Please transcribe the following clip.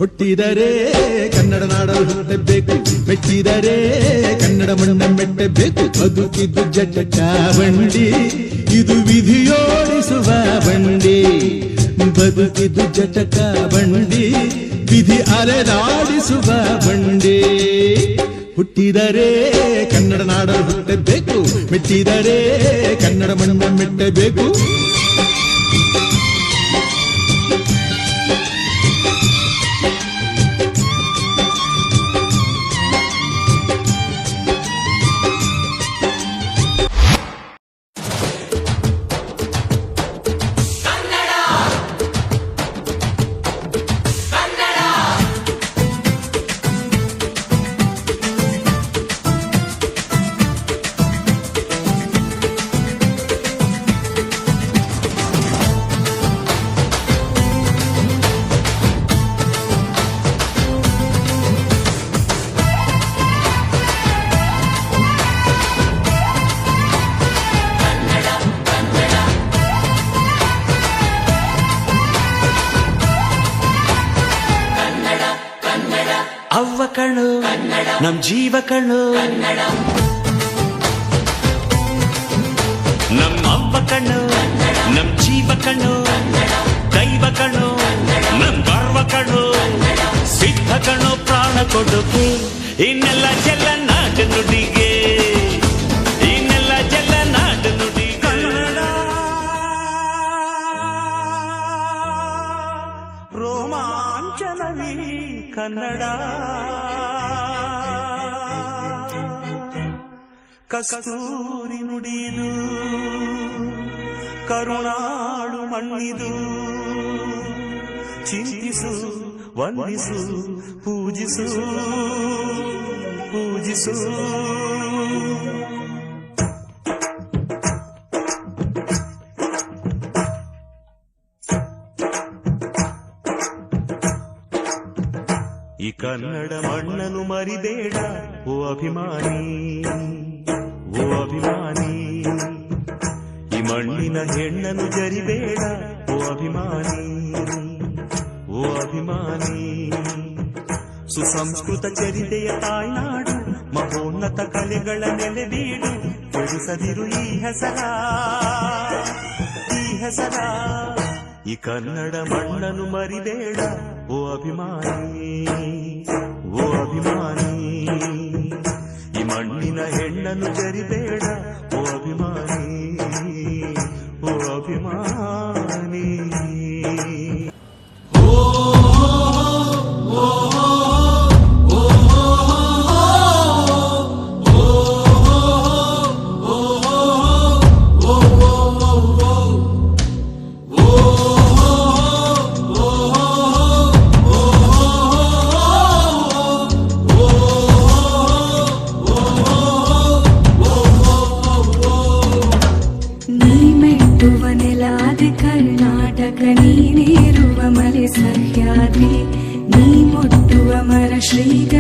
ಹುಟ್ಟಿದರೆ ಕನ್ನಡ ನಾಡಲು ಹುಟ್ಟಬೇಕು, ಮೆಚ್ಚಿದರೆ ಕನ್ನಡ ಮಣ್ಣ ಮೆಟ್ಟಬೇಕು. ಬದುಕಿದ್ದು ಜಟಕ ಬಂಡಿ, ಇದು ವಿಧಿಯೋಡಿಸುವ ಬಂಡಿ. ಬದುಕಿದ್ದು ಜಟಕ ಬಂಡಿ, ವಿಧಿ ಅಲೆದಾಡಿಸುವ ಬಂಡಿ. ಹುಟ್ಟಿದರೆ ಕನ್ನಡ ನಾಡಲು ಹುಟ್ಟಬೇಕು, ಮೆಚ್ಚಿದರೆ ಕನ್ನಡ ಮಣ್ಣ ಮೆಟ್ಟಬೇಕು. ಅವ್ವ ಕಣ್ಣು ನಮ್ ಜೀವ ಕಣ್ಣು, ನಮ್ ಅವ್ವ ಕಣ್ಣು ನಮ್ ಜೀವ ಕಣ್ಣು, ದೈವ ಕಣ್ಣು ನಮ್ ಗರ್ವ ಕಣ್ಣು, ಸಿದ್ಧ ಕಣ್ಣು ಪ್ರಾಣ ಕೊಡುಗೆ. ಇನ್ನೆಲ್ಲ ಜಲ ನಾಡು ನುಡಿಗೆ, ಇನ್ನೆಲ್ಲ ಜಲ ನಾಡು ನುಡಿಗೆ. ರೋಮಾಂಚನವೀ ಕನ್ನಡ, ಕಸ್ತೂರಿ ನುಡಿದು ಕರುಣಾಳು ಮಣ್ಣಿದು. ಚಿಂತಿಸು ವಂದಿಸು ಪೂಜಿಸು ಪೂಜಿಸು. ಈ ಕನ್ನಡ ಮಣ್ಣನ್ನು ಮರಿಬೇಡ ಓ ಅಭಿಮಾನಿ, ಓ ಅಭಿಮಾನಿ. ಈ ಮಣ್ಣಿನ ಹೆಣ್ಣನ್ನು ಜರಿಬೇಡ ಓ ಅಭಿಮಾನಿ, ಓ ಅಭಿಮಾನಿ. ಸುಸಂಸ್ಕೃತ ಚರಿತೆಯ ತಾಯ್ನಾಡು, ಮಹೋನ್ನತ ಕಲೆಗಳ ನೆಲೆಬೀಡು. ಕೆಡಿಸದಿರು ಈ ಹೆಸರ, ಈ ಹೆಸರ. ಈ ಕನ್ನಡ ಮಣ್ಣನ್ನು ಮರಿಬೇಡ ಓ ಅಭಿಮಾನಿ, ಓ ಅಭಿಮಾನಿ. ಈ ಮಣ್ಣಿನ ಹೆಣ್ಣನ್ನು ಜರಿಬೇಡ ಓ ಅಭಿಮಾನಿ, ಓ ಅಭಿಮಾನಿ. ನೀನಿರುವ ಮಲೆ ಸಹ್ಯಾದ್ರಿ, ನೀ ಮುಟ್ಟುವ ಮರ ಶ್ರೀಗ